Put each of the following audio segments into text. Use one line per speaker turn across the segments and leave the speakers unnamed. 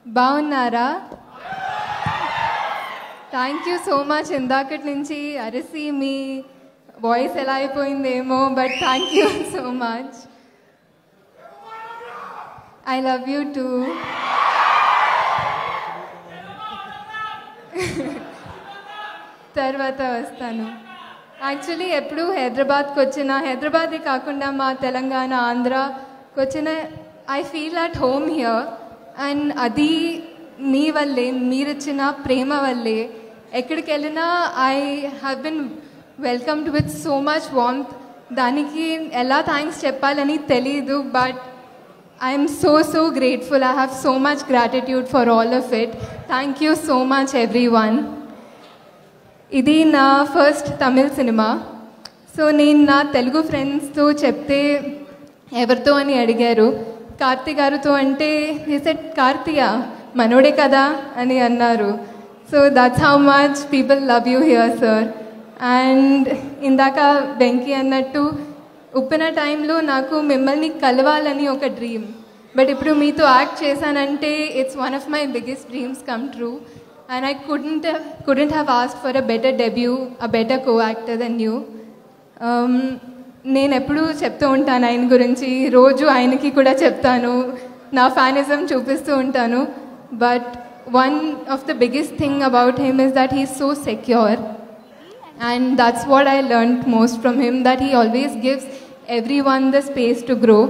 బాగున్నారా? Thank you so much. ఇందాకటి నుంచి అరిసి మీ వాయిస్ ఎలా అయిపోయిందేమో, but thank you so much. I love you too. తర్వాత వస్తాను. యాక్చువల్లీ ఎప్పుడు హైదరాబాద్కి వచ్చిన, హైదరాబాదే కాకుండా మా తెలంగాణ, ఆంధ్రాకి వచ్చిన, I feel at home here. And అది మీ వల్లే, మీరిచ్చిన ప్రేమ వల్లే. ఎక్కడికి వెళ్ళినా I have been welcomed with so much warmth. దానికి ఎలా థ్యాంక్స్ చెప్పాలని తెలీదు, but I'm so grateful. I have so much gratitude for all of it. Thank you so much every one. ఇది నా ఫస్ట్ తమిళ్ సినిమా. సో నేను నా తెలుగు ఫ్రెండ్స్తో చెప్తే ఎవరితో అని అడిగారు. కార్తీ గారితో అంటే he said, కార్తీయా మనోడే కదా అని అన్నారు. So that's how much people love you here sir. And ఇందాక వెంకీ అన్నట్టు ఉప్పిన టైంలో నాకు మిమ్మల్ని కలవాలని ఒక డ్రీమ్, బట్ ఇప్పుడు మీతో యాక్ట్ చేశానంటే it's one of my biggest dreams come true. And I couldn't have asked for a better debut, a better co-actor than you. నేను ఎప్పుడూ చెప్తూ ఉంటాను ఆయన గురించి, రోజు ఆయనకి కూడా చెప్తాను, నా ఫ్యానిజం చూపిస్తూ ఉంటాను. But one of the biggest thing about him is that he is so secure. And that's what I learned most from him, that he always gives every one the space to grow.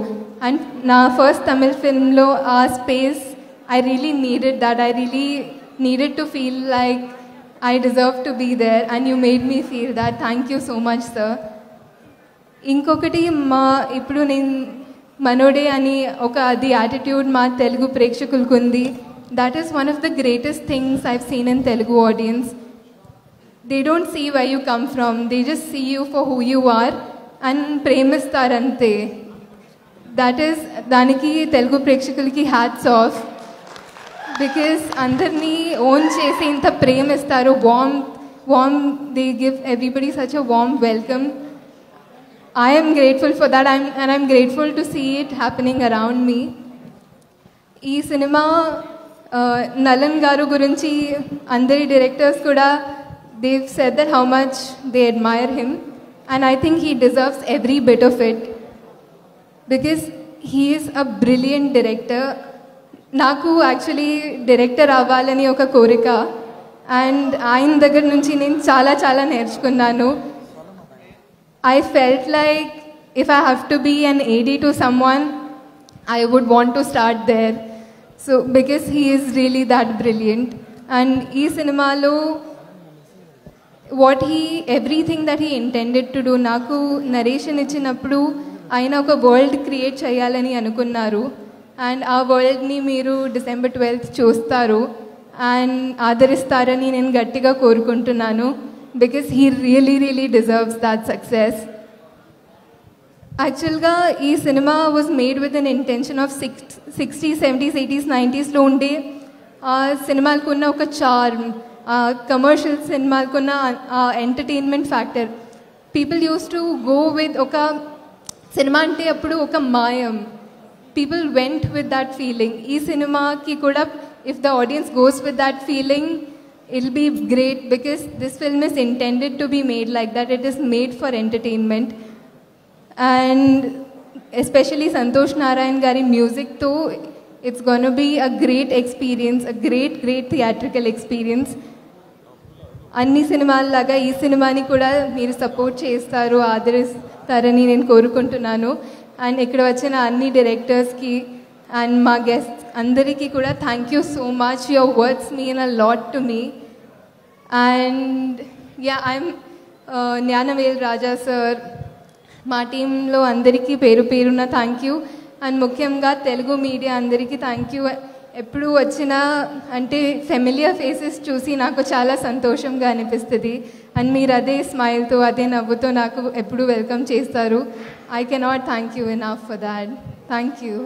And నా first Tamil ఫిల్మ్లో ఆ space I really needed that. I really needed to feel like I deserve to be there, and you made me feel that. Thank you so much, sir. ఇంకొకటి, ఇప్పుడు నేను మనోడే అని ఒక అది attitude మా తెలుగు ప్రేక్షకులకు ఉంది. That is one of the greatest things I've seen in Telugu audience. They don't see why you come from, they just see you for who you are and ప్రేమిస్తారంతే. దట్ ఈస్, దానికి తెలుగు ప్రేక్షకులకి హ్యాట్స్ ఆఫ్. బికాస్ అందరినీ own చేసి ఇంత ప్రేమిస్తారు, warm they give everybody such a warm welcome. I am grateful for that, and I'm grateful to see it happening around me. ఈ సినిమా నలన్ గారు గురించి అందరి డైరెక్టర్స్ కూడా they've said that how much they admire him, and I think he deserves every bit of it because he is a brilliant director. నాకు actually director అవ్వాలని ఒక కోరిక, and ఆయన దగ్గర నుంచి నేను చాలా నేర్చుకున్నాను. I felt like if I have to be an AD to someone, I would want to start there. So because he is really that brilliant. And ee cinemalo everything that he intended to do, naku narration ichinappudu ayina oka world create cheyalani anukunnaru, and aa world ni meeru December 12th చూస్తారు and ఆదరిస్తారని నేను గట్టిగా కోరుకుంటున్నాను. Because he really deserves that success. Actually, this cinema was made with an intention of 60s, 70s, 80s, 90s lo unde cinema kunna oka charm, commercial cinema kunna entertainment factor. People used to go with oka cinema ante appudu oka mayam. People went with that feeling. Ee cinema ki kuda, if the audience goes with that feeling, it'll be great because this film is intended to be made like that. It is made for entertainment, and especially Santosh Narayan gari music too, it's going to be a great experience, a great theatrical experience. అన్ని సినిమాల లాగా ఈ సినిమాని కూడా మీరు support చేస్తారు, ఆదరిస్తారని నేను కోరుకుంటున్నాను. అండ్ ఇక్కడ వచ్చిన అన్ని డైరెక్టర్స్కి అండ్ మా గెస్ట్స్ అందరికీ కూడా thank you so much. Your words mean a lot to me. And I'm Gnanavel Raja sir, మా టీంలో అందరికీ పేరున థ్యాంక్ యూ. అండ్ ముఖ్యంగా తెలుగు మీడియా అందరికీ థ్యాంక్ యూ. ఎప్పుడు వచ్చినా అంటే ఫెమిలియర్ ఫేసెస్ చూసి నాకు చాలా సంతోషంగా అనిపిస్తుంది, అండ్ మీరు అదే స్మైల్తో అదే నవ్వుతో నాకు ఎప్పుడు వెల్కమ్ చేస్తారు. I cannot thank you enough for that. Thank you.